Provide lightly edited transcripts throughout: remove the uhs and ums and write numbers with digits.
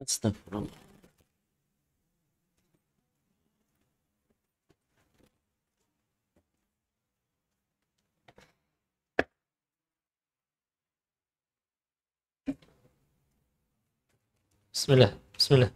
Astagfirullah. Bismillah, bismillah.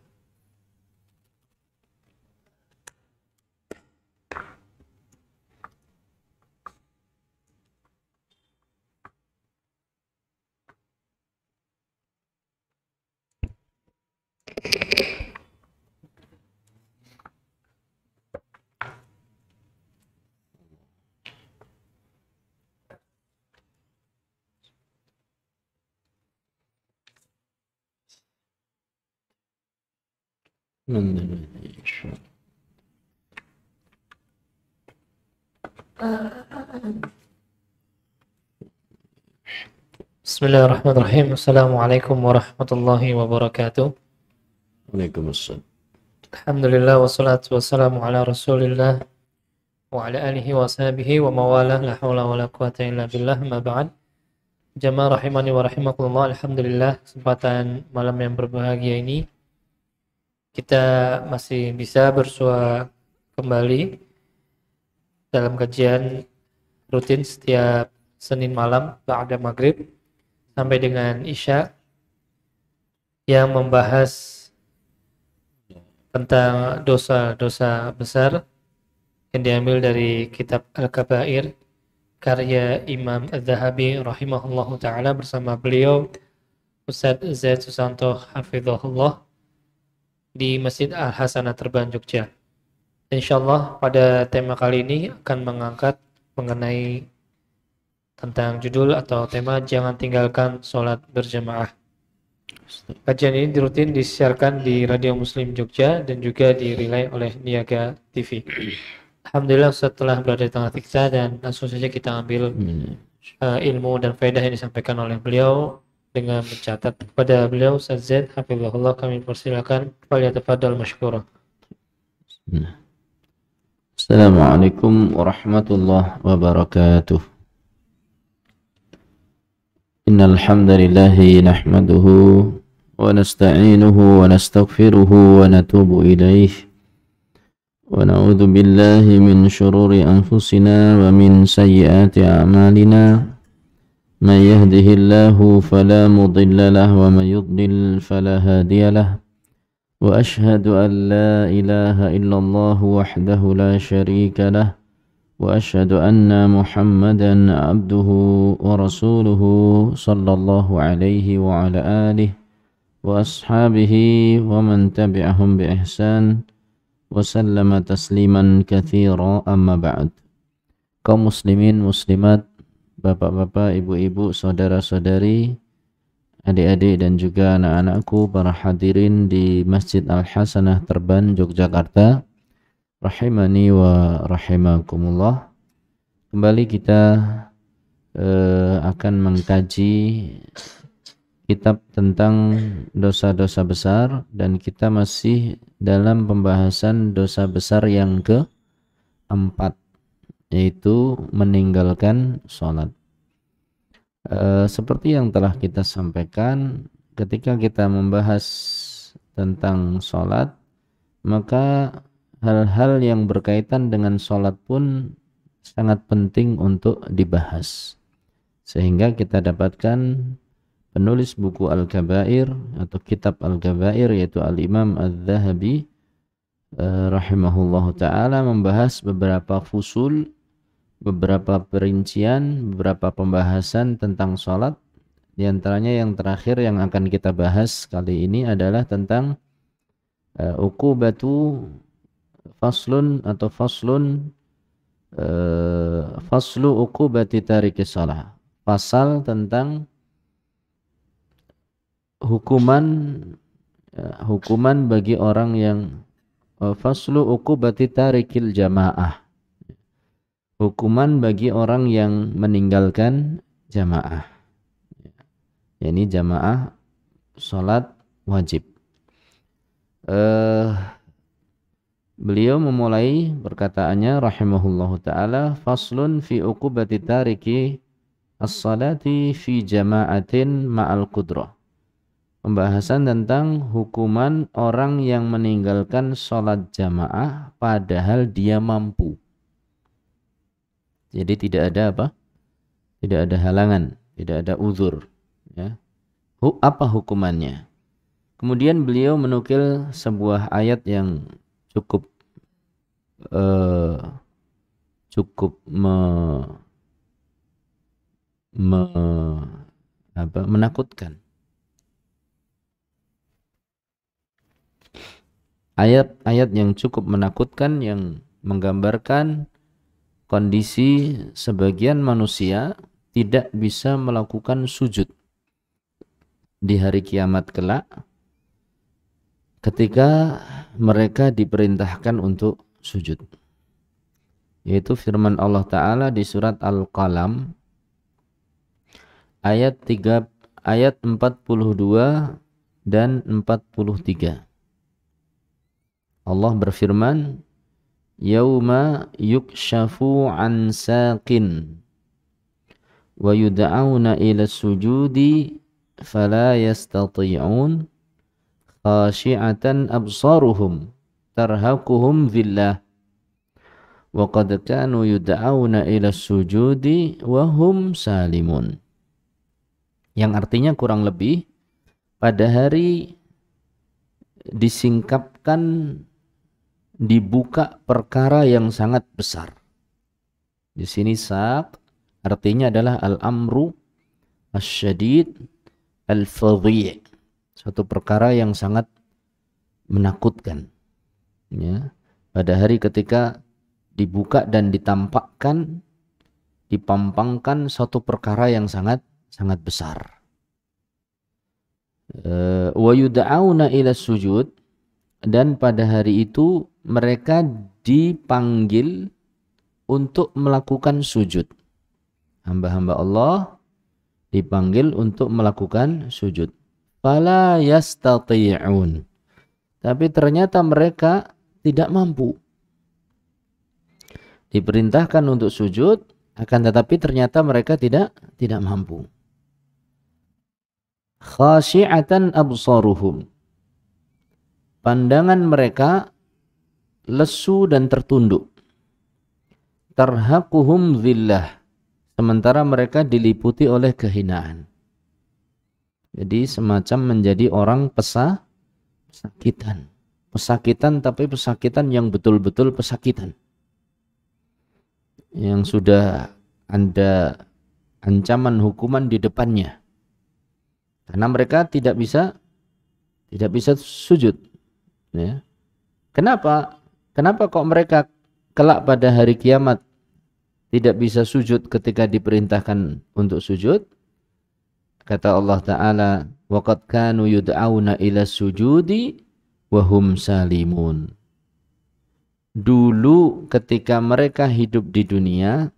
Bismillahirrahmanirrahim. Assalamualaikum warahmatullahi wabarakatuh. Waalaikumsalam. Alhamdulillah wassalatu wassalamu ala Rasulillah wa ala alihi wa sahbihi wa mawalah, la haula wa la quwata illa billah, ma ba'd. Jamaah rahimani wa rahimakumullah. Alhamdulillah, kesempatan malam yang berbahagia ini kita masih bisa bersua kembali dalam kajian rutin setiap Senin malam ba'da maghrib sampai dengan Isya yang membahas tentang dosa-dosa besar yang diambil dari kitab Al-Kabair karya Imam Az-Zahabi rahimahullahu ta'ala bersama beliau Ustaz Zaid Susanto hafizahullah di Masjid Al-Hasanah Terban Jogja. Insyaallah pada tema kali ini akan mengangkat mengenai tentang judul atau tema jangan tinggalkan sholat berjamaah. Kajian ini rutin disiarkan di Radio Muslim Jogja dan juga direlay oleh Niaga TV. Alhamdulillah setelah berada di tengah kita dan langsung saja kita ambil ilmu dan faedah yang disampaikan oleh beliau dengan mencatat kepada beliau Ustaz Zaid hafizahullah, kami persilakan falyatafadhal mashkura. Assalamualaikum warahmatullahi wabarakatuh. Innal hamdalillah nahmaduhu wa nasta'inuhu wa nastaghfiruhu wa natubu ilayh wa na'udzu billahi min shururi anfusina wa min sayyiati a'malina. Man yahdihillahu fala mudilla lahu wa man yudlil fala hadiya lahu. Wa ashhadu an la ilaha illallah wahdahu la syarika lah wa ashhadu anna Muhammadan abduhu wa rasuluhu sallallahu alaihi wa ala alihi wa ashabihi wa man tabi'ahum bi ihsan wa sallama tasliman katsira, amma ba'd. Kaum muslimin muslimat, bapak-bapak, ibu-ibu, saudara-saudari, adik-adik dan juga anak-anakku, para hadirin di Masjid Al-Hasanah Terban, Yogyakarta, rahimani wa rahimakumullah. Kembali kita akan mengkaji kitab tentang dosa-dosa besar, dan kita masih dalam pembahasan dosa besar yang keempat, yaitu meninggalkan sholat. Seperti yang telah kita sampaikan, ketika kita membahas tentang sholat, maka hal-hal yang berkaitan dengan sholat pun sangat penting untuk dibahas. Sehingga kita dapatkan penulis buku Al-Kabair atau kitab Al-Kabair, yaitu Al-Imam Al-Zahabi rahimahullahu ta'ala, membahas beberapa fusul, beberapa perincian, beberapa pembahasan tentang sholat. Di antaranya yang terakhir yang akan kita bahas kali ini adalah tentang uqubatu faslun atau faslu uqubati tariki shalah. Pasal tentang hukuman bagi orang yang faslu uqubati tarikil jamaah. Hukuman bagi orang yang meninggalkan jamaah. Ini jamaah sholat wajib. Beliau memulai perkataannya rahimahullahu ta'ala, faslun fi uqubati tariki as-salati fi jama'atin ma'al qudrah. Pembahasan tentang hukuman orang yang meninggalkan sholat jamaah padahal dia mampu. Jadi tidak ada apa? Tidak ada halangan, tidak ada uzur. Ya. Apa hukumannya? Kemudian beliau menukil sebuah ayat yang menakutkan. Ayat-ayat yang cukup menakutkan yang menggambarkan kondisi sebagian manusia tidak bisa melakukan sujud di hari kiamat kelak ketika mereka diperintahkan untuk sujud. Yaitu firman Allah Ta'ala di surat Al-Qalam ayat 42 dan 43. Allah berfirman, yauma yukshafu an saqin wa yud'auna ila sujudi fala yastati'un khashi'atan absaruhum tarhaquhum dhillah wa qad kanu yud'auna ila sujudi wa hum salimun. Yang artinya kurang lebih pada hari disingkapkan, dibuka perkara yang sangat besar. Di sini saq artinya adalah al-amru asyadid al-fadhi', suatu perkara yang sangat menakutkan. Ya, pada hari ketika dibuka dan ditampakkan dipampangkan suatu perkara yang sangat sangat besar. Wa yud'auna ila sujud, dan pada hari itu mereka dipanggil untuk melakukan sujud. Hamba-hamba Allah dipanggil untuk melakukan sujud. Fala yastati'un, tapi ternyata mereka tidak mampu. Diperintahkan untuk sujud, akan tetapi ternyata mereka tidak mampu. Khashi'atan absaruhum, pandangan mereka lesu dan tertunduk. Tarhaquhum dhillah, sementara mereka diliputi oleh kehinaan. Jadi semacam menjadi orang pesakitan. Pesakitan, tapi pesakitan yang betul-betul pesakitan. Yang sudah ada ancaman hukuman di depannya. Karena mereka tidak bisa sujud. Ya. Kenapa kok mereka kelak pada hari kiamat tidak bisa sujud ketika diperintahkan untuk sujud? Kata Allah Ta'ala, وَقَدْ كَانُوا يُدْعَوْنَ إِلَى السُّجُودِ وَهُمْ سَالِمُونَ. Dulu ketika mereka hidup di dunia,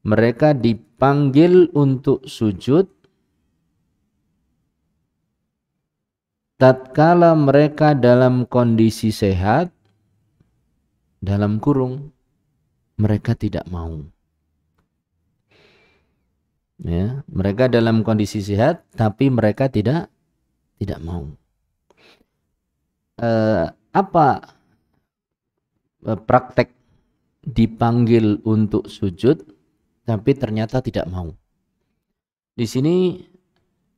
mereka dipanggil untuk sujud tatkala mereka dalam kondisi sehat, dalam kurung, mereka tidak mau. Ya, mereka dalam kondisi sehat, tapi mereka tidak mau. Apa praktek dipanggil untuk sujud, tapi ternyata tidak mau? Di sini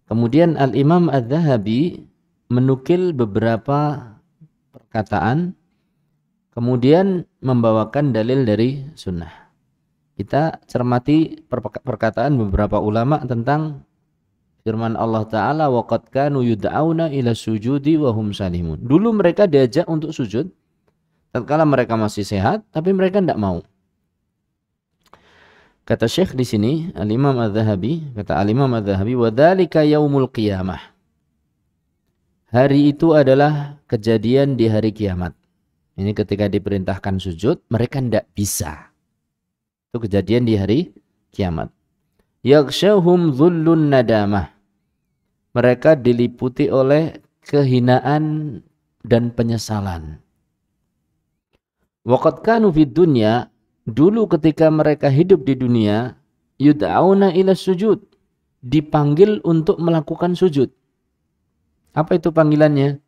kemudian Al-Imam Adz-Dzahabi menukil beberapa perkataan, kemudian membawakan dalil dari sunnah. Kita cermati perkataan beberapa ulama tentang firman Allah Ta'ala, وَقَدْ كَانُوا يُدْعَوْنَ إِلَى السُّجُودِ وَهُمْ سَالِمُونَ. Dulu mereka diajak untuk sujud tatkala mereka masih sehat, tapi mereka tidak mau. Kata Syekh di sini, Al-Imam Adz-Dzahabi, kata Al-Imam Adz-Dzahabi, وَذَلِكَ يَوْمُ الْقِيَامَةِ. Hari itu adalah kejadian di hari kiamat. Ini ketika diperintahkan sujud, mereka tidak bisa. Itu kejadian di hari kiamat. Yaghshahum dhullun nadamah. Mereka diliputi oleh kehinaan dan penyesalan. Waqad kanu fid dunya, dulu ketika mereka hidup di dunia, yud'auna ila sujud, dipanggil untuk melakukan sujud. Apa itu panggilannya?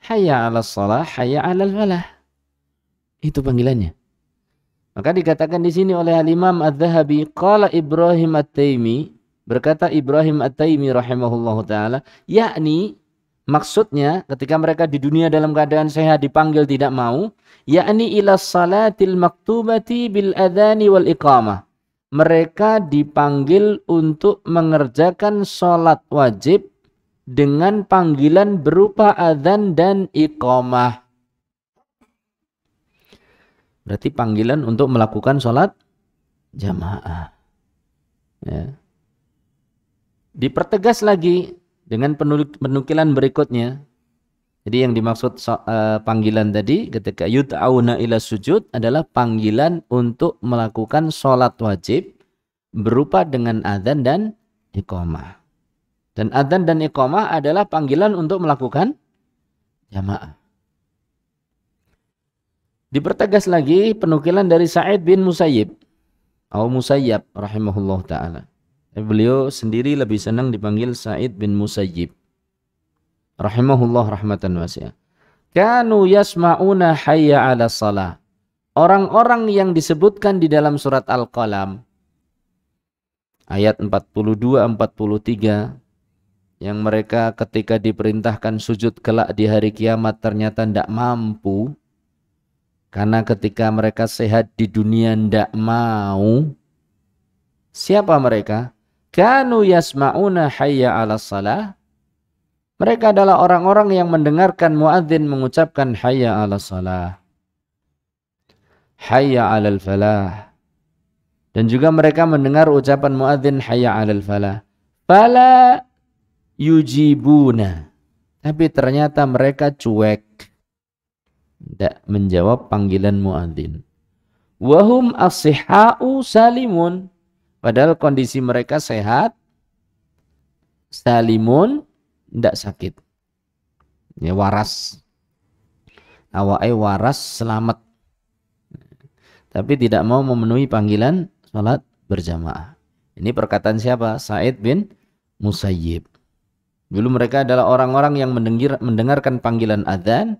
Hayya 'alas shalah, hayya 'alal falah. Itu panggilannya. Maka dikatakan di sini oleh Al-Imam Adz-Dzahabi, qala Ibrahim At-Taimi, berkata Ibrahim At-Taimi rahimahullahu taala, yakni maksudnya ketika mereka di dunia dalam keadaan sehat dipanggil tidak mau, yakni ila salatil maktubati bil adzani wal iqamah. Mereka dipanggil untuk mengerjakan salat wajib dengan panggilan berupa adzan dan iqamah. Berarti panggilan untuk melakukan sholat jamaah. Ya. Dipertegas lagi dengan penukilan berikutnya. Jadi yang dimaksud panggilan tadi ketika yud'auna ila sujud adalah panggilan untuk melakukan sholat wajib berupa dengan adzan dan iqamah. Dan adzan dan iqamah adalah panggilan untuk melakukan jamaah. Dipertegas lagi penukilan dari Sa'id bin Musayyib atau Musayyab rahimahullah ta'ala. Beliau sendiri lebih senang dipanggil Sa'id bin Musayyib rahimahullah rahmatan wasi'ah. Kanu yasma'una hayya 'ala shalah. Orang-orang yang disebutkan di dalam surat Al-Qalam ayat 42-43 yang mereka ketika diperintahkan sujud kelak di hari kiamat ternyata tidak mampu. Karena ketika mereka sehat di dunia tidak mau. Siapa mereka? Kanu yasma'una hayya 'ala shalah. Mereka adalah orang-orang yang mendengarkan muadzin mengucapkan hayya 'ala shalah, hayya 'alal falah. Dan juga mereka mendengar ucapan muadzin hayya 'alal falah. Fala yujibuna. Tapi ternyata mereka cuek. Tidak menjawab panggilan muadzin. Wahum as-sihha'u salimun. Padahal kondisi mereka sehat, salimun, tidak sakit. Ya, waras. Awake waras, selamat. Tapi tidak mau memenuhi panggilan salat berjamaah. Ini perkataan siapa? Sa'id bin Musayyib. Dulu mereka adalah orang-orang yang mendengarkan panggilan adzan,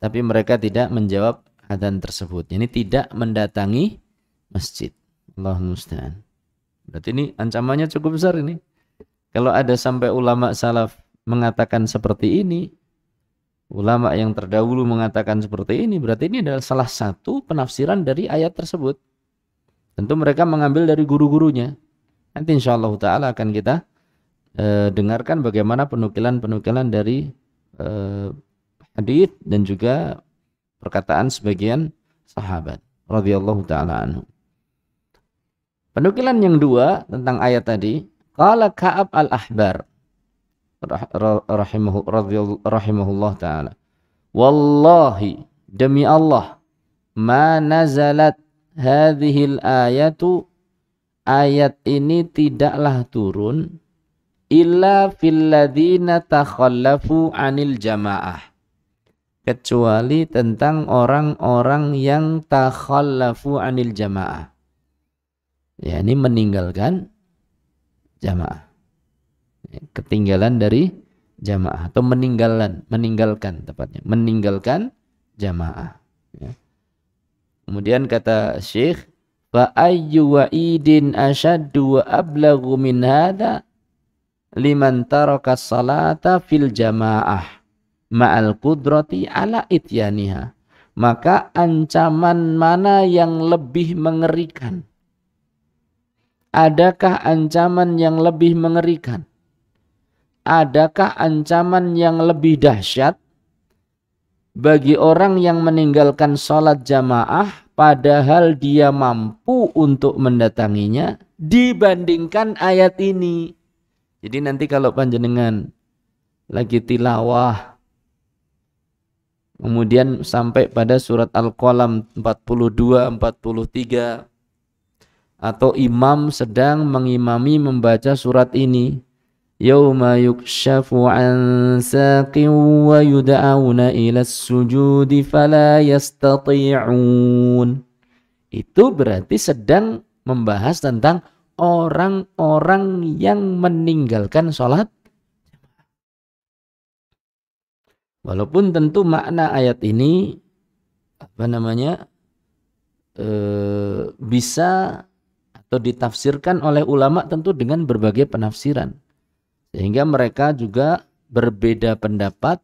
tapi mereka tidak menjawab adzan tersebut. Ini tidak mendatangi masjid. Allahumma musta'an. Berarti ini ancamannya cukup besar ini. Kalau ada sampai ulama salaf mengatakan seperti ini, ulama yang terdahulu mengatakan seperti ini, berarti ini adalah salah satu penafsiran dari ayat tersebut. Tentu mereka mengambil dari guru-gurunya. Nanti insyaallah ta'ala akan kita dengarkan bagaimana penukilan-penukilan dari hadis dan juga perkataan sebagian sahabat radhiyallahu ta'ala anhu. Penukilan yang dua tentang ayat tadi, qala Ka'ab al-Ahbar rahimahullah ta'ala, wallahi, demi Allah, ma nazalat hadhil ayatu, ayat ini tidaklah turun illa fil ladzina takhallafu anil jamaah, kecuali tentang orang-orang yang takhallafu anil jamaah, ya, ini meninggalkan jamaah, ketinggalan dari jamaah, atau meninggalkan tepatnya, meninggalkan jamaah, ya. Kemudian kata Syekh, fa ayyu wa'idin asyaddu wa ablaghu min hadza liman taraka salata fil jamaah ma'al qudrati ala ityaniha. Maka ancaman mana yang lebih mengerikan? Adakah ancaman yang lebih mengerikan? Adakah ancaman yang lebih dahsyat bagi orang yang meninggalkan sholat jamaah padahal dia mampu untuk mendatanginya dibandingkan ayat ini? Jadi nanti kalau panjenengan lagi tilawah, kemudian sampai pada surat Al-Qalam 42, 43, atau imam sedang mengimami membaca surat ini, yauma yukshafu an saqin wa yud'auna ila sujudi fala yastati'un, itu berarti sedang membahas tentang orang-orang yang meninggalkan sholat. Walaupun tentu makna ayat ini bisa atau ditafsirkan oleh ulama tentu dengan berbagai penafsiran, sehingga mereka juga berbeda pendapat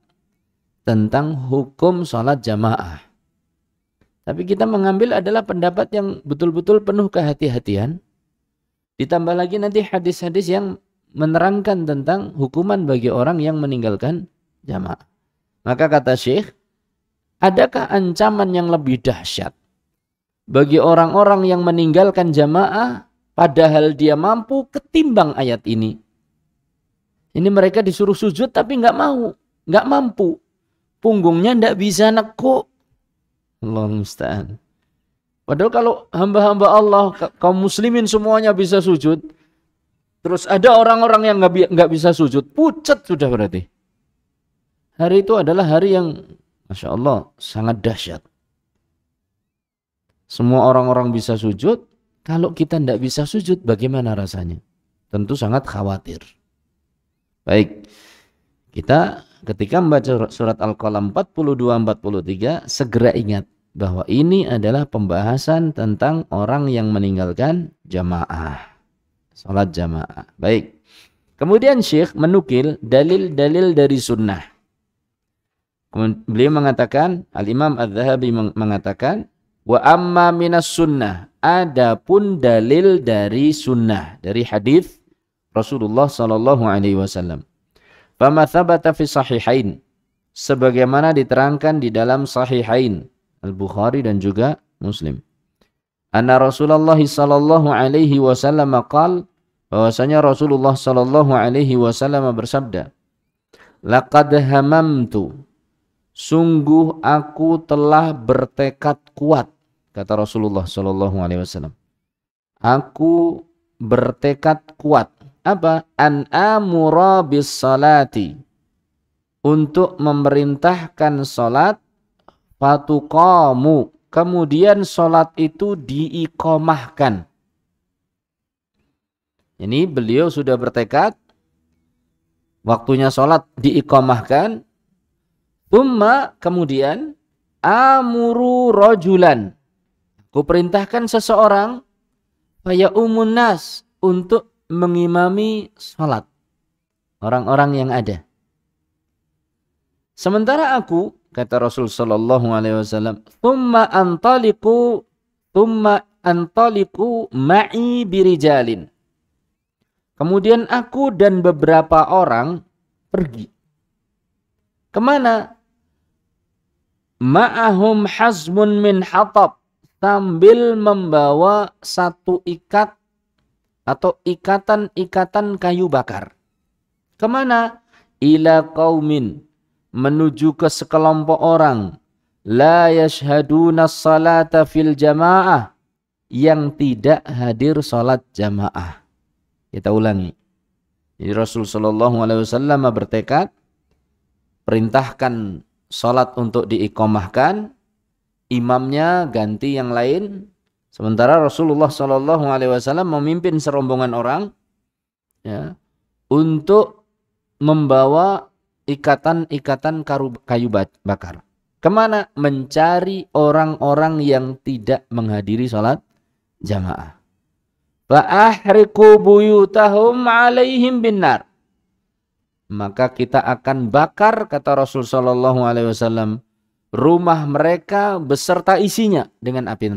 tentang hukum sholat jamaah. Tapi kita mengambil adalah pendapat yang betul-betul penuh kehati-hatian. Ditambah lagi nanti hadis-hadis yang menerangkan tentang hukuman bagi orang yang meninggalkan jamaah. Maka kata Syekh, adakah ancaman yang lebih dahsyat bagi orang-orang yang meninggalkan jamaah padahal dia mampu ketimbang ayat ini? Ini mereka disuruh sujud tapi nggak mau, nggak mampu. Punggungnya nggak bisa nekuk. Allahu musta'an. Padahal kalau hamba-hamba Allah, kaum muslimin semuanya bisa sujud, terus ada orang-orang yang nggak bisa sujud, pucat sudah berarti. Hari itu adalah hari yang Masya Allah sangat dahsyat. Semua orang-orang bisa sujud, kalau kita tidak bisa sujud bagaimana rasanya? Tentu sangat khawatir. Baik, kita ketika membaca surat Al-Qalam 42-43 segera ingat bahwa ini adalah pembahasan tentang orang yang meninggalkan jamaah, salat jamaah. Baik, kemudian Syekh menukil dalil-dalil dari sunnah. Beliau mengatakan, Al-Imam Adz-Dzahabi mengatakan, wa amma minas sunnah, adapun dalil dari sunnah, dari hadis Rasulullah sallallahu alaihi wasallam. Fama thabata fi sahihain, sebagaimana diterangkan di dalam sahihain Al-Bukhari dan juga Muslim. Anna Rasulullah sallallahu alaihi wasallam qaal, bahwasanya Rasulullah sallallahu alaihi wasallam bersabda, laqad hamamtu, sungguh aku telah bertekad kuat, kata Rasulullah sallallahu alaihi wasallam. Aku bertekad kuat apa? An amura bis salati, untuk memerintahkan salat, fatuqamu, kemudian salat itu diiqamahkan. Ini beliau sudah bertekad, waktunya salat diiqamahkan, thumma, kemudian amuru rajulan, aku perintahkan seseorang, faya umun nas, untuk mengimami salat orang-orang yang ada. Sementara aku, kata Rasul sallallahu alaihi wasallam, thumma antaliku ma'i birijalin, kemudian aku dan beberapa orang pergi. Kemana? Ma'ahum hazmun min hatab, sambil membawa satu ikat atau ikatan-ikatan kayu bakar. Kemana? Ila qaumin, menuju ke sekelompok orang, la yashhaduna salata fil jamaah, yang tidak hadir salat jamaah. Kita ulangi. Jadi Rasul sallallahu alaihi wasallam bertekad, perintahkan salat untuk diiqamahkan, imamnya ganti yang lain, sementara Rasulullah sallallahu alaihi wasallam memimpin serombongan orang, ya, untuk membawa ikatan-ikatan kayu bakar. Kemana? Mencari orang-orang yang tidak menghadiri salat jamaah. Fa'ahriku buyutahum alaihim binnar, maka kita akan bakar, kata Rasul sallallahu alaihi wasallam, rumah mereka beserta isinya dengan api.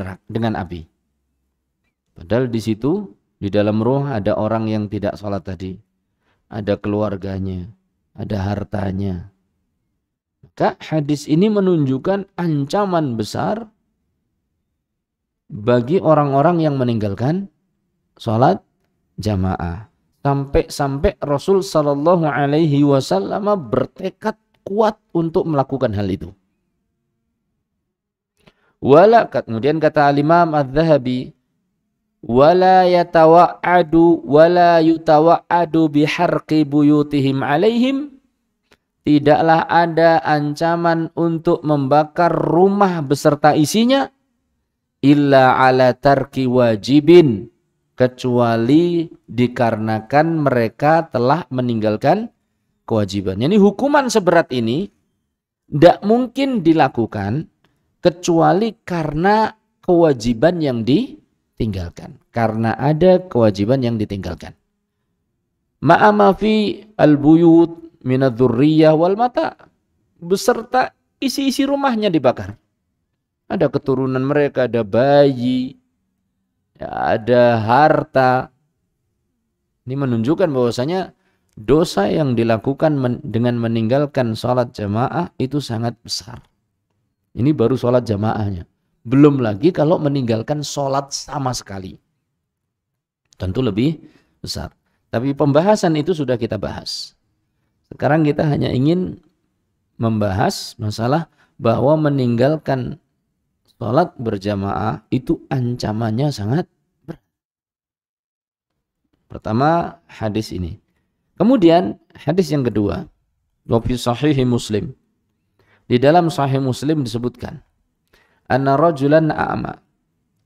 Padahal di situ, di dalam rumah ada orang yang tidak salat tadi, ada keluarganya, ada hartanya. Maka hadis ini menunjukkan ancaman besar bagi orang-orang yang meninggalkan salat jamaah. Sampai Rasul sallallahu alaihi wasallam bertekad kuat untuk melakukan hal itu. Kemudian kata Al-Imam Az-Zahabi, wala yutawa'adu biharqi buyutihim alaihim, tidaklah ada ancaman untuk membakar rumah beserta isinya, illa ala tarki wajibin, kecuali dikarenakan mereka telah meninggalkan kewajiban. Jadi hukuman seberat ini tidak mungkin dilakukan kecuali karena kewajiban yang ditinggalkan. Karena ada kewajiban yang ditinggalkan. Ma'ama fi al-buyut minadh-dhurriyyah wal mata, beserta isi-isi rumahnya dibakar. Ada keturunan mereka, ada bayi, ada harta. Ini menunjukkan bahwasanya dosa yang dilakukan dengan meninggalkan sholat jamaah itu sangat besar. Ini baru sholat jamaahnya. Belum lagi kalau meninggalkan sholat sama sekali. Tentu lebih besar. Tapi pembahasan itu sudah kita bahas. Sekarang kita hanya ingin membahas masalah bahwa meninggalkan sholat berjamaah itu ancamannya sangat berat. Pertama, hadis ini. Kemudian hadis yang kedua, wa fi sahih Muslim. Di dalam sahih Muslim disebutkan, anna rajulan a'ma,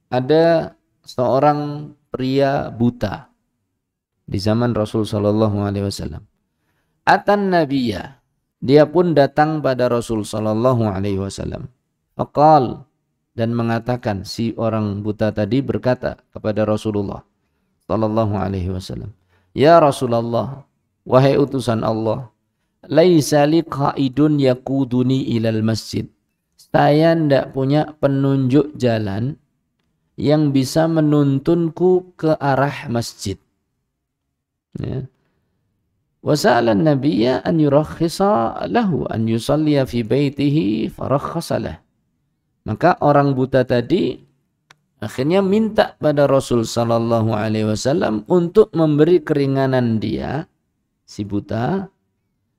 ada seorang pria buta di zaman Rasul sallallahu alaihi wasallam. Atan nabiyya, dia pun datang pada Rasul sallallahu alaihi wasallam. Faqal, dan mengatakan, si orang buta tadi berkata kepada Rasulullah sallallahu alaihi wasallam, ya Rasulullah, wahai utusan Allah, laisa li qaidun yaquduni ilal masjid, saya ndak punya penunjuk jalan yang bisa menuntunku ke arah masjid. Ya. Wasa'alan nabiyya an yurakhisa lahu an yusalliya fi baitihi farakhasa lah. Maka orang buta tadi Akhirnya minta pada Rasul sallallahu alaihi wasallam untuk memberi keringanan dia, si buta,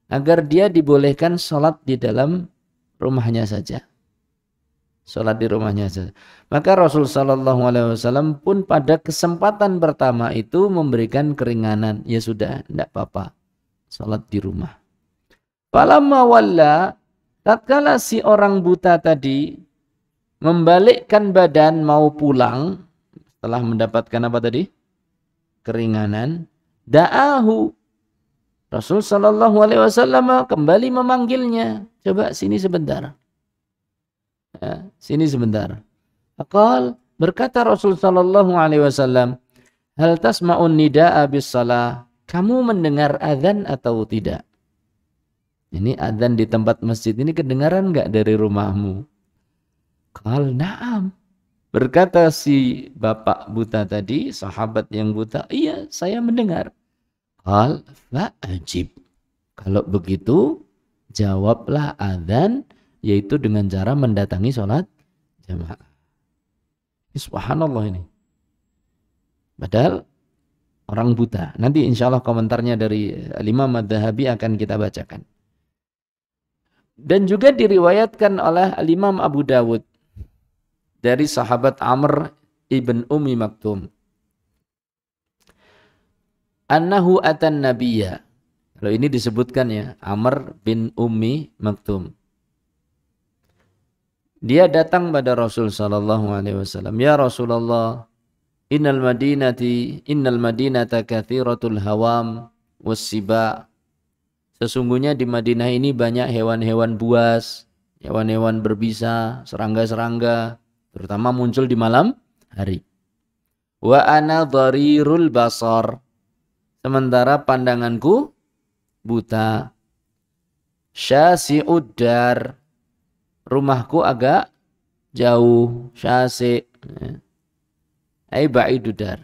agar dia dibolehkan sholat di dalam rumahnya saja. Sholat di rumahnya saja. Maka Rasul sallallahu alaihi wasallam pun pada kesempatan pertama itu memberikan keringanan. Ya sudah, tidak apa-apa. Sholat di rumah. Falamma walla, tatkala si orang buta tadi membalikkan badan mau pulang setelah mendapatkan apa tadi? Keringanan. Da'ahu. Rasul sallallahu alaihi wasallam kembali memanggilnya. Coba sini sebentar. Ya, sini sebentar. Aqal, berkata Rasul sallallahu alaihi wasallam, hal tasma'un nida'a bis shalah? Kamu mendengar azan atau tidak? Ini azan di tempat masjid ini kedengaran enggak dari rumahmu? Qal na'am. Berkata si bapak buta tadi, sahabat yang buta, iya saya mendengar. Qal fa'ajib. Kalau begitu jawablah azan, yaitu dengan cara mendatangi sholat jamaah. Subhanallah ini. Padahal orang buta. Nanti insya Allah komentarnya dari Imam Adz-Dzahabi akan kita bacakan. Dan juga diriwayatkan oleh Imam Abu Dawud dari sahabat Amr ibn Ummi Maktum. Annahu atan nabiyya. Kalau ini disebutkan ya, Amr bin Ummi Maktum. Dia datang pada Rasul sallallahu alaihi wasallam, "Ya Rasulullah, innal madinata katsiratul hawam was-siba." Sesungguhnya di Madinah ini banyak hewan-hewan buas, hewan-hewan berbisa, serangga-serangga, terutama muncul di malam hari. Wa ana dharirul basar. Sementara pandanganku buta. Syasi'ud dar. Rumahku agak jauh, syasi'. Ai ba'idud dar.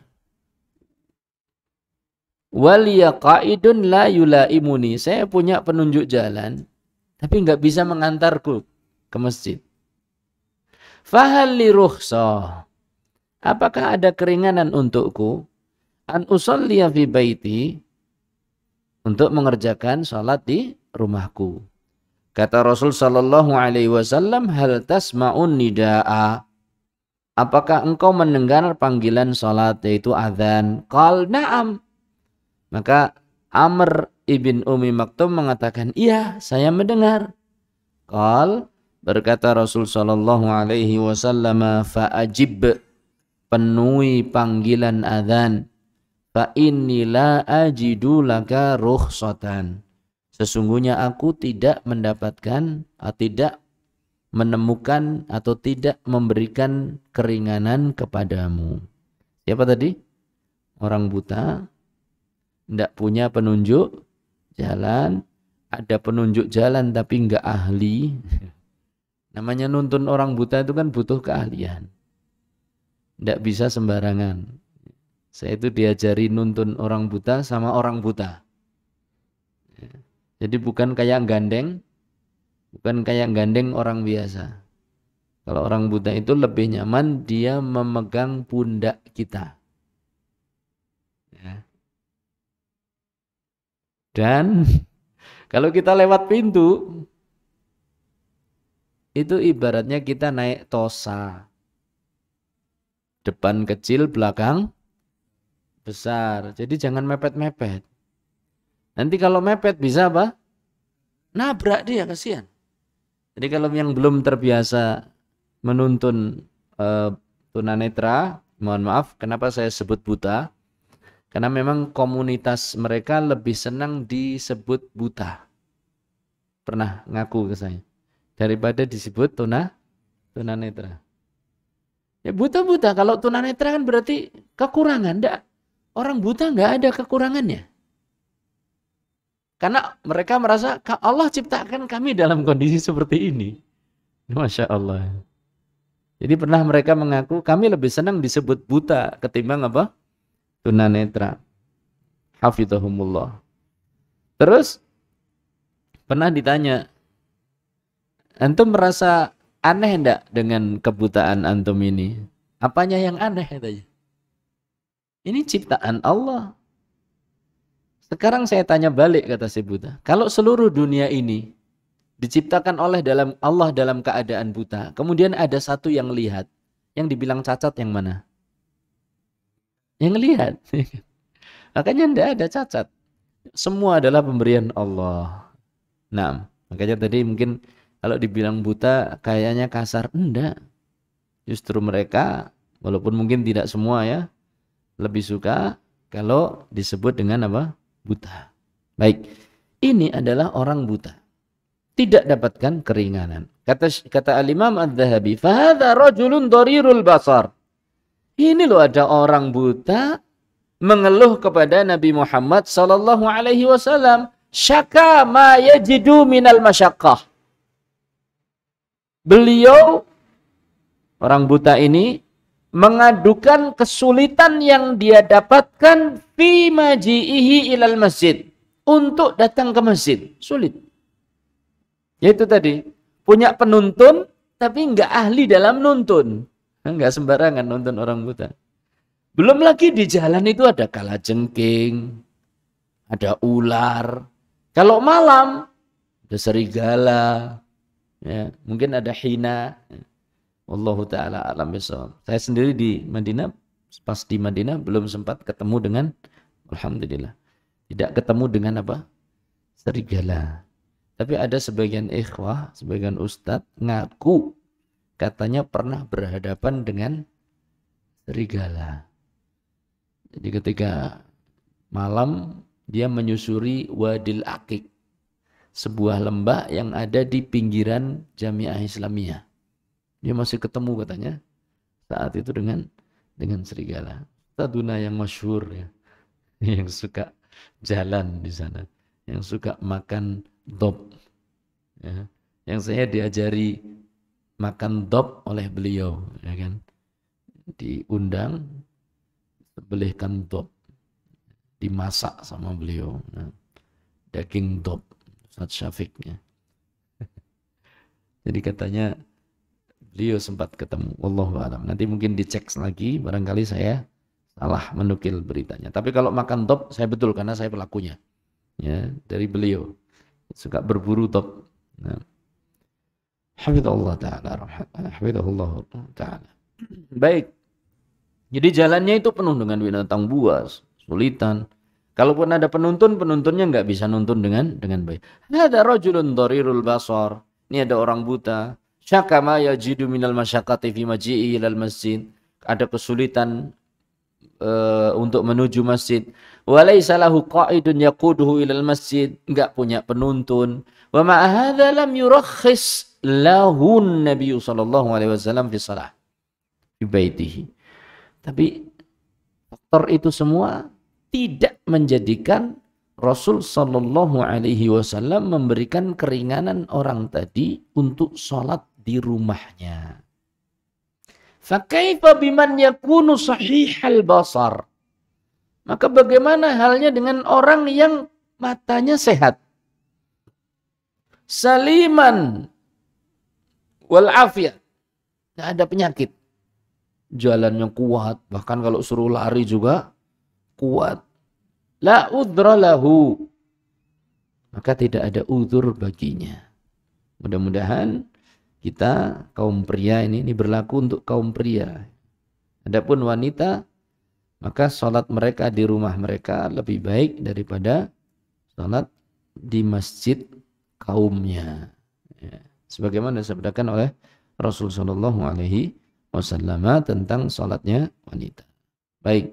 Wal yaqaidun la yulaimuni. Saya punya penunjuk jalan, tapi enggak bisa mengantarku ke masjid. Fahal li rukhsah. Apakah ada keringanan untukku an usalliya fi baiti, untuk mengerjakan salat di rumahku? Kata Rasul sallallahu alaihi wasallam, hal tasma'un nidaa? Apakah engkau mendengar panggilan salat, yaitu azan? Qal na'am. Maka Amr ibn Ummi Maktum mengatakan, iya, saya mendengar. Qal, berkata Rasul sallallahu alaihi wasallam, fa'ajib, penuhi panggilan azan. Fa inni la ajidu laka rukhsatan. Sesungguhnya aku tidak mendapatkan, tidak menemukan atau tidak memberikan keringanan kepadamu. Siapa tadi? Orang buta, tidak punya penunjuk jalan, ada penunjuk jalan tapi enggak ahli. Namanya nuntun orang buta itu kan butuh keahlian. Tidak bisa sembarangan. Saya itu diajari nuntun orang buta sama orang buta. Jadi bukan kayak gandeng, bukan kayak gandeng orang biasa. Kalau orang buta itu lebih nyaman dia memegang pundak kita. Ya. Dan kalau kita lewat pintu, itu ibaratnya kita naik tosa. Depan kecil, belakang besar. Jadi jangan mepet-mepet. Nanti kalau mepet bisa apa? Nabrak dia, kasihan. Jadi kalau yang belum terbiasa menuntun tunanetra, mohon maaf, kenapa saya sebut buta? Karena memang komunitas mereka lebih senang disebut buta. Pernah ngaku ke saya. Daripada disebut tunanetra. Ya buta-buta, kalau tunanetra kan berarti kekurangan. Enggak. Orang buta nggak ada kekurangannya. Karena mereka merasa Allah ciptakan kami dalam kondisi seperti ini. Masya Allah. Jadi pernah mereka mengaku kami lebih senang disebut buta ketimbang apa? Tunanetra. Hafidhahumullah. Terus pernah ditanya, antum merasa aneh enggak dengan kebutaan antum ini? Apanya yang aneh katanya? Ini ciptaan Allah. Sekarang saya tanya balik, kata si buta. Kalau seluruh dunia ini diciptakan oleh Allah dalam keadaan buta, kemudian ada satu yang lihat, yang dibilang cacat yang mana? Yang lihat. Makanya tidak ada cacat. Semua adalah pemberian Allah. Nah, makanya tadi mungkin kalau dibilang buta kayaknya kasar. Enggak. Justru mereka, walaupun mungkin tidak semua ya, lebih suka kalau disebut dengan apa? Buta. Baik, ini adalah orang buta. Tidak dapatkan keringanan. Kata Al-Imam Adz-Dzahabi, "Fahadza rajulun dharirul basar." Ini loh ada orang buta mengeluh kepada Nabi Muhammad sallallahu alaihi wasallam, "Syaka ma yajidu minal masyaqqah." Beliau orang buta ini mengadukan kesulitan yang dia dapatkan fi maji'ihi ilal masjid, untuk datang ke masjid, sulit. Yaitu tadi, punya penuntun tapi enggak ahli dalam nuntun. Enggak sembarangan nuntun orang buta. Belum lagi di jalan itu ada kalajengking, ada ular. Kalau malam ada serigala, ya, mungkin ada hina. Wallahu ta'ala alam bisawab. Saya sendiri di Madinah, pas di Madinah belum sempat ketemu dengan, alhamdulillah, tidak ketemu dengan apa? Serigala. Tapi ada sebagian ikhwah, sebagian ustadz ngaku katanya pernah berhadapan dengan serigala. Jadi ketika malam dia menyusuri Wadil Aqiq, sebuah lembah yang ada di pinggiran Jamiah Islamiyah. Dia masih ketemu katanya saat itu dengan serigala. Taduna yang masyhur ya, yang suka jalan di sana, yang suka makan dop, ya. Yang saya diajari makan dop oleh beliau, ya kan? Diundang sebelihkan dop, dimasak sama beliau, nah, daging dop, Ustaz Syafiqnya. Jadi katanya beliau sempat ketemu. Wallahu a'lam. Nanti mungkin dicek lagi, barangkali saya salah menukil beritanya. Tapi kalau makan dop saya betul karena saya pelakunya. Ya, dari beliau. Suka berburu dop. Nah. Hafizahullah taala. Hafizahullah taala. Baik. Jadi jalannya itu penuh dengan binatang buas, sulitan. Kalaupun ada penuntun, penuntunnya nggak bisa nuntun dengan baik. Ada rajulun dharirul basar. Ini ada orang buta. Syaka ma yajidu minal masyaqqati fi maji'i ilal masjid. Ada kesulitan untuk menuju masjid. Wa laisa lahu qa'idun yaquduhu ilal masjid. Enggak punya penuntun. Wa ma hadza lam yurakhis lahu Nabi sallallahu alaihi wasallam fi shalah fi baitihi. Tapi faktor itu semua tidak menjadikan Rasul sallallahu alaihi wasallam memberikan keringanan orang tadi untuk sholat di rumahnya. Fakaifa biman yakunu sahihal basar? Maka bagaimana halnya dengan orang yang matanya sehat? Saliman wal afiyah. Tidak ada penyakit. Jalannya kuat, bahkan kalau suruh lari juga kuat. La udhra lahu. Maka tidak ada udzur baginya. Mudah-mudahan kita kaum pria ini berlaku untuk kaum pria. Adapun wanita, maka sholat mereka di rumah mereka lebih baik daripada sholat di masjid kaumnya. Ya. Sebagaimana disabdakan oleh Rasul Shallallahu Alaihi Wasallam tentang sholatnya wanita. Baik,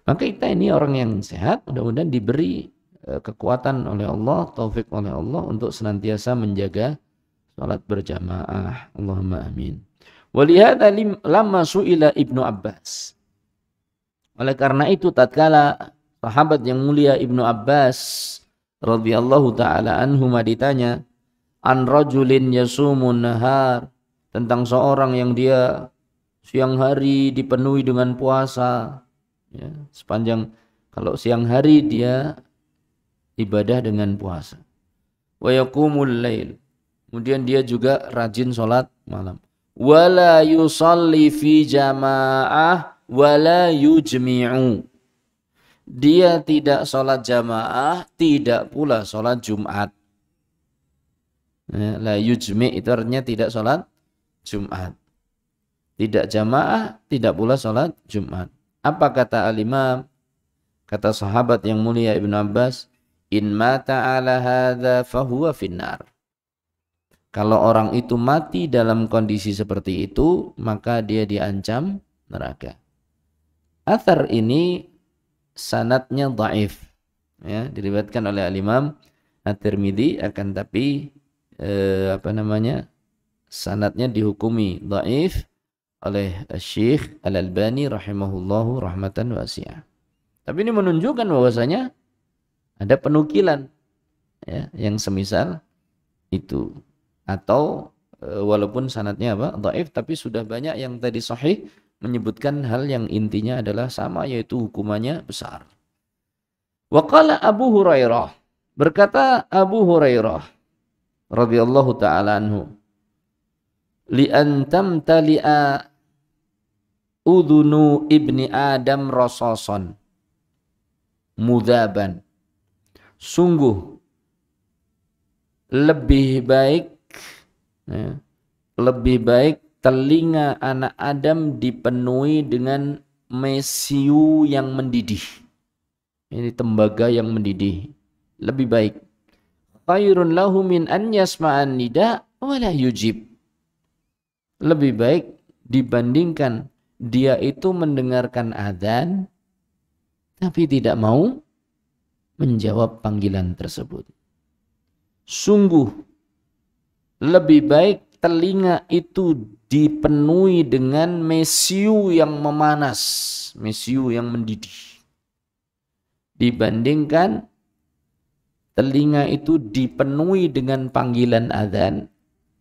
maka kita ini orang yang sehat, mudah-mudahan diberi kekuatan oleh Allah, taufik oleh Allah untuk senantiasa menjaga salat berjamaah. Allahumma amin. Walihada lamma su'ila Ibnu Abbas. Oleh karena itu tatkala sahabat yang mulia Ibnu Abbas radhiyallahu taala anhuma ditanya an rajulin yasumun nahar, tentang seorang yang dia siang hari dipenuhi dengan puasa, ya, sepanjang kalau siang hari dia ibadah dengan puasa. Wa yaqumul lail. Kemudian dia juga rajin sholat malam. wala yusalli fi jamaah wala yujmi'u. Dia tidak sholat jamaah, tidak pula sholat Jumat. La yujmi' itu artinya tidak sholat Jumat. Tidak jamaah, tidak pula sholat Jumat. Apa kata al-imam? Kata sahabat yang mulia Ibnu Abbas, in mata ala hadza fahuwa finnar. Kalau orang itu mati dalam kondisi seperti itu, maka dia diancam neraka. Athar ini sanadnya dhaif. Ya, diriwayatkan oleh al-Imam At-Tirmidzi, akan tapi sanadnya dihukumi dhaif oleh Syekh Al-Albani rahimahullahu rahmatan wasi'ah. Tapi ini menunjukkan bahwasanya ada penukilan, ya, yang semisal itu, atau walaupun sanadnya dhaif, tapi sudah banyak yang tadi sahih menyebutkan hal yang intinya adalah sama, yaitu hukumannya besar. Wa qala Abu Hurairah, berkata Abu Hurairah radhiyallahu taala anhu, li an tamtali'a udhunu ibni Adam rasasan mudzaban. Sungguh lebih baik, ya, lebih baik telinga anak Adam dipenuhi dengan mesiu yang mendidih. Ini tembaga yang mendidih. Lebih baik. Khairun lahu min an yasma'an nida wa la yujib. Lebih baik dibandingkan dia itu mendengarkan adzan tapi tidak mau menjawab panggilan tersebut. Sungguh lebih baik telinga itu dipenuhi dengan mesiu yang memanas, mesiu yang mendidih, dibandingkan telinga itu dipenuhi dengan panggilan adzan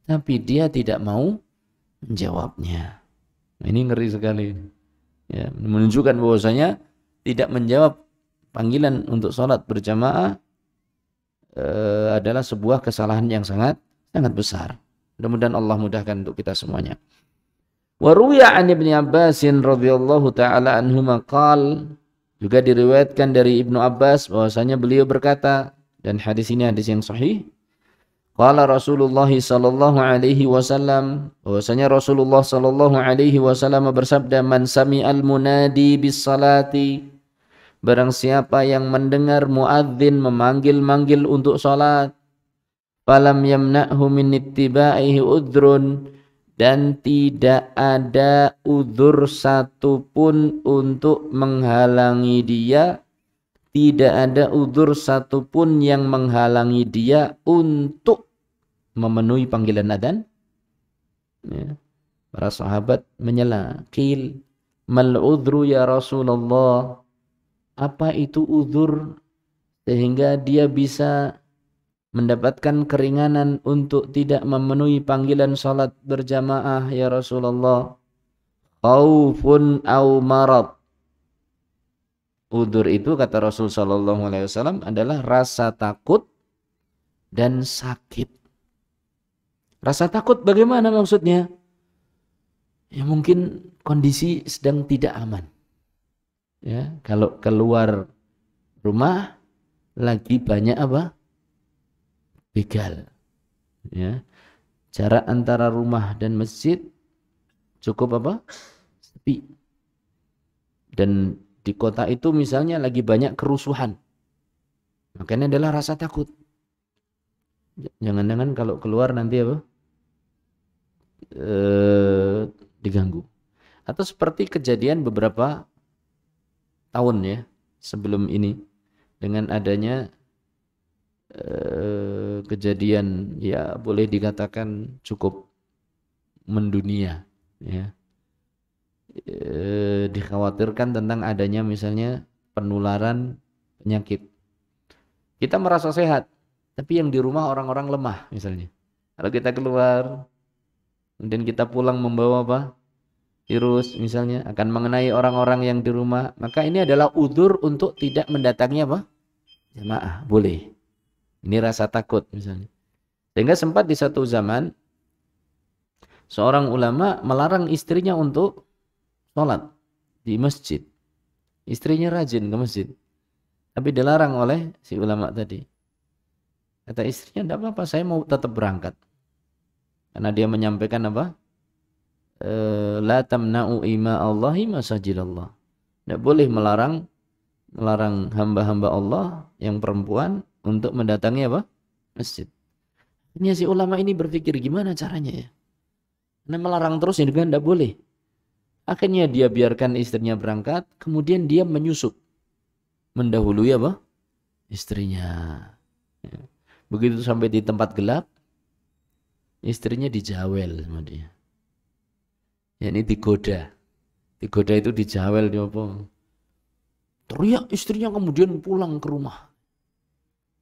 tapi dia tidak mau menjawabnya. Ini ngeri sekali. Ya, menunjukkan bahwasanya tidak menjawab panggilan untuk sholat berjamaah adalah sebuah kesalahan yang sangat besar. Mudah-mudahan Allah mudahkan untuk kita semuanya. Wa ruwiya an Ibnu Abbas radhiyallahu taala anhuma qala, juga diriwayatkan dari Ibnu Abbas bahwasanya beliau berkata, dan hadis ini hadis yang sahih. Qala Rasulullah sallallahu alaihi wasallam, bahwasanya Rasulullah sallallahu alaihi wasallam bersabda, man sami'al munadi bis salati, barang siapa yang mendengar muadzin memanggil-manggil untuk salat, falam yamna'hu min ittiba'ihi udhrun, dan tidak ada udzur satupun untuk menghalangi dia, tidak ada udzur satupun yang menghalangi dia untuk memenuhi panggilan adzan. Ya. Para sahabat menyela, qil mal udhru ya Rasulullah, apa itu udzur sehingga dia bisa mendapatkan keringanan untuk tidak memenuhi panggilan salat berjamaah ya Rasulullah? Khaufun au marad. Udzur itu kata Rasul sallallahu alaihi wasallam adalah rasa takut dan sakit. Rasa takut bagaimana maksudnya? Ya mungkin kondisi sedang tidak aman. Ya, kalau keluar rumah lagi banyak begal. Ya. Jarak antara rumah dan masjid cukup sepi. Dan di kota itu misalnya lagi banyak kerusuhan. Makanya adalah rasa takut. Jangan-jangan kalau keluar nanti diganggu. Atau seperti kejadian beberapa tahun ya sebelum ini, dengan adanya kejadian ya boleh dikatakan cukup mendunia ya. Dikhawatirkan tentang adanya misalnya penularan penyakit. Kita merasa sehat, tapi yang di rumah orang-orang lemah misalnya. Kalau kita keluar kemudian kita pulang membawa virus misalnya, akan mengenai orang-orang yang di rumah, maka ini adalah udzur untuk tidak mendatangi jamaah. Boleh. Ini rasa takut misalnya. Sehingga sempat di satu zaman Seorang ulama melarang istrinya untuk sholat di masjid. Istrinya rajin ke masjid. Tapi dilarang oleh si ulama tadi. Kata istrinya, tidak apa-apa, saya mau tetap berangkat. Karena dia menyampaikan apa? La tamna'u ima Allahi masajidallah. Tidak boleh melarang hamba-hamba Allah yang perempuan untuk mendatangi apa? Masjid. Ini si ulama ini berpikir gimana caranya ya? Karena melarang terus ini kan tidak boleh. Akhirnya dia biarkan istrinya berangkat, kemudian dia menyusup. Mendahului apa? Istrinya. Begitu sampai di tempat gelap, istrinya dijawel sama dia. Ya ini digoda. Digoda itu dijawel dia apa? Teriak istrinya kemudian pulang ke rumah.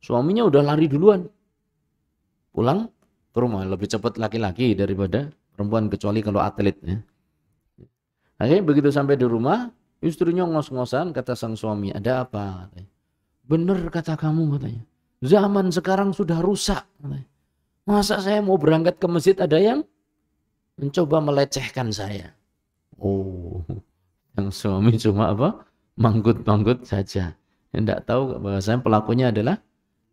Suaminya udah lari duluan. Pulang ke rumah. Lebih cepat laki-laki daripada perempuan kecuali kalau atlet. Ya. Akhirnya begitu sampai di rumah, istrinya ngos-ngosan, kata sang suami, ada apa? Bener kata kamu, katanya. Zaman sekarang sudah rusak. Katanya. Masa saya mau berangkat ke masjid ada yang mencoba melecehkan saya. Oh, yang suami cuma apa? Manggut-manggut saja. Yang tidak tahu bahwasanya pelakunya adalah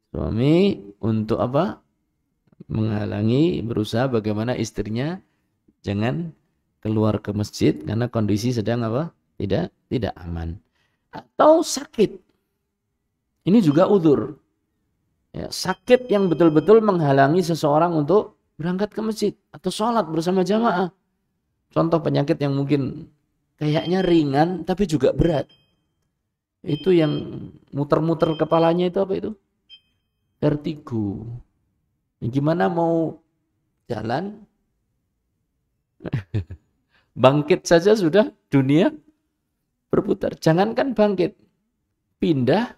suami untuk apa? Menghalangi, berusaha bagaimana istrinya jangan keluar ke masjid karena kondisi sedang apa? Tidak aman. Atau sakit. Ini juga udzur. Ya, sakit yang betul-betul menghalangi seseorang untuk berangkat ke masjid atau sholat bersama jamaah. Contoh penyakit yang mungkin kayaknya ringan tapi juga berat. Itu yang muter-muter kepalanya itu apa itu? Vertigo. Gimana mau jalan? Bangkit saja sudah dunia berputar. Jangankan bangkit, pindah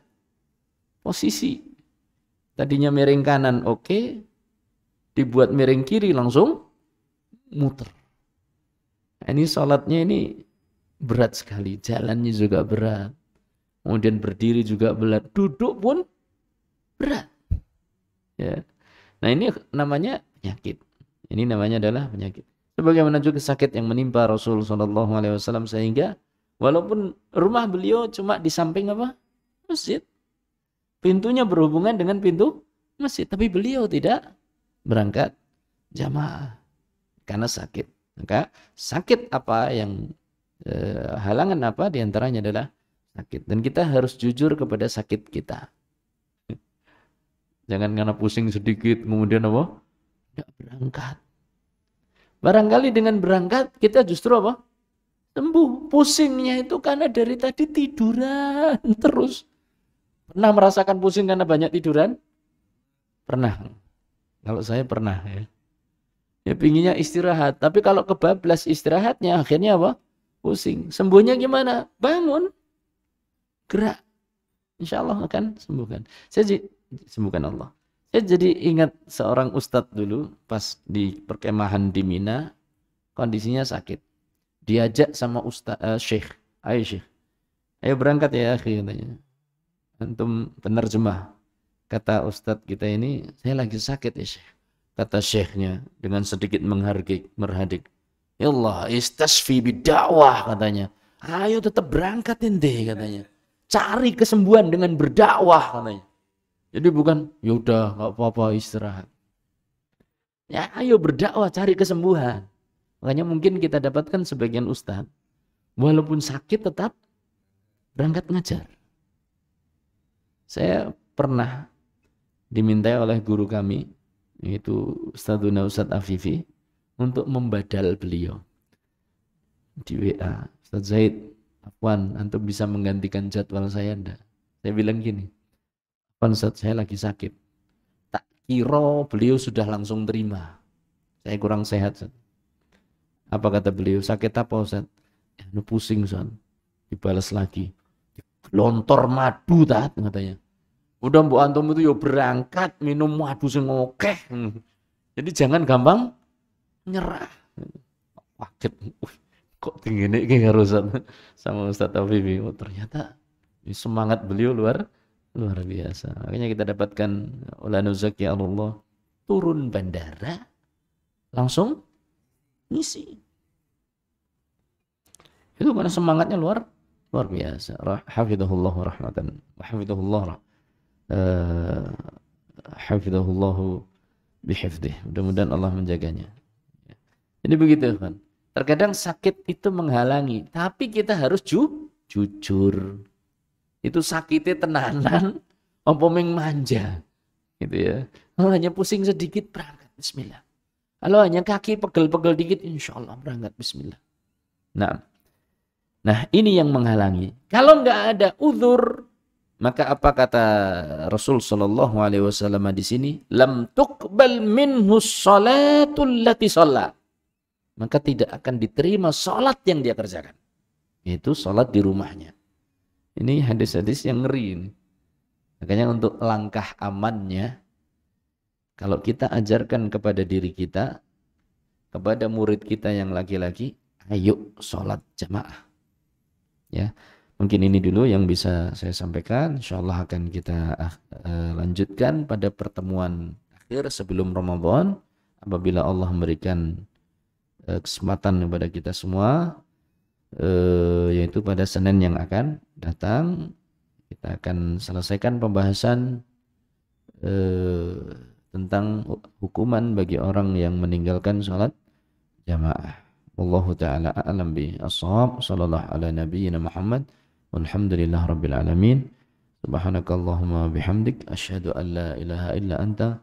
posisi. Tadinya miring kanan oke, dibuat miring kiri langsung muter. Ini sholatnya ini berat sekali, jalannya juga berat. Kemudian berdiri juga berat, duduk pun berat. Ya. Nah ini namanya penyakit. Ini namanya adalah penyakit. Sebagaimana juga sakit yang menimpa Rasul SAW sehingga walaupun rumah beliau cuma di samping apa? Masjid. Pintunya berhubungan dengan pintu masjid. Tapi beliau tidak berangkat jamaah. Karena sakit. Maka sakit apa yang halangan apa diantaranya adalah sakit. Dan kita harus jujur kepada sakit kita. Jangan karena pusing sedikit kemudian apa? Tidak berangkat. Barangkali dengan berangkat kita justru apa? Sembuh. Pusingnya itu karena dari tadi tiduran terus. Pernah merasakan pusing karena banyak tiduran? Pernah. Kalau saya pernah ya. Ya pinginnya istirahat. Tapi kalau kebablas istirahatnya akhirnya apa? Pusing. Sembuhnya gimana? Bangun. Gerak. Insya Allah akan sembuhkan. Sembuhkan Allah. Saya jadi ingat seorang ustadz dulu pas di perkemahan di Mina. Kondisinya sakit. Diajak sama syekh. Ayo syekh. Ayo berangkat ya akhi katanya. Antum penerjemah. Kata ustadz kita ini, saya lagi sakit ya syekh. Kata syekhnya dengan sedikit merhadik. Ya Allah, istasfi bidakwah katanya. Ayo tetap berangkat ente katanya. Cari kesembuhan dengan berdakwah katanya. Jadi bukan, yaudah nggak apa-apa istirahat. Ya ayo berdakwah cari kesembuhan. Makanya mungkin kita dapatkan sebagian ustadz. Walaupun sakit tetap berangkat ngajar. Saya pernah dimintai oleh guru kami, yaitu Ustadzuna Ustadz Afifi, untuk membadal beliau. Di WA, Ustadz Zaid, Afwan, antum bisa menggantikan jadwal saya enggak? Saya bilang gini, Afwan Ustadz saya lagi sakit. Tak kira beliau sudah langsung terima. Saya kurang sehat, Ustadz. Apa kata beliau? Sakit apa Ustadz? Ya, pusing Ustadz. Dibalas lagi. Lontor madu tat katanya. Udah mbok antum itu yo berangkat minum madu sing akeh. Jadi jangan gampang nyerah. Kaget. Kok tingene iki karo sama Ustaz Tafifi. Oh, ternyata semangat beliau luar biasa. Makanya kita dapatkan ulama zaki Allah turun bandara langsung ngisi. Itu karena semangatnya luar biasa. Hafidhahullah rahmatan. Hafidhahullah hafidhahullahu bihifdih. Mudah-mudahan Allah menjaganya. Jadi begitu kan. Terkadang sakit itu menghalangi, tapi kita harus jujur. Itu sakitnya tenanan, apa manja, gitu ya. Kalau hanya pusing sedikit berangkat, Bismillah. Kalau hanya kaki pegel-pegel dikit, insya Allah berangkat, Bismillah. Nah ini yang menghalangi. Kalau nggak ada uzur, maka apa kata Rasul Shallallahu Alaihi Wasallam di sini? Lam tuqbal minhu sholatul lati sholat. Maka tidak akan diterima sholat yang dia kerjakan. Yaitu sholat di rumahnya. Ini hadis-hadis yang ngeri ini. Makanya untuk langkah amannya, kalau kita ajarkan kepada diri kita, kepada murid kita yang laki-laki, ayo sholat jamaah. Ya, mungkin ini dulu yang bisa saya sampaikan. InsyaAllah akan kita lanjutkan pada pertemuan akhir sebelum Ramadan. Apabila Allah memberikan kesempatan kepada kita semua, yaitu pada Senin yang akan datang, kita akan selesaikan pembahasan tentang hukuman bagi orang yang meninggalkan sholat jamaah. Wallahu ta'ala a'lam bi-ashab. Sallallahu ala nabiyyina Muhammad. Walhamdulillah rabbil alamin. Subhanakallahumma bihamdik. Asyhadu an la ilaha illa anta.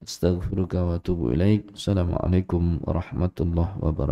Astaghfiruka wa atubu ilaik. Assalamualaikum warahmatullahi wabarakatuh.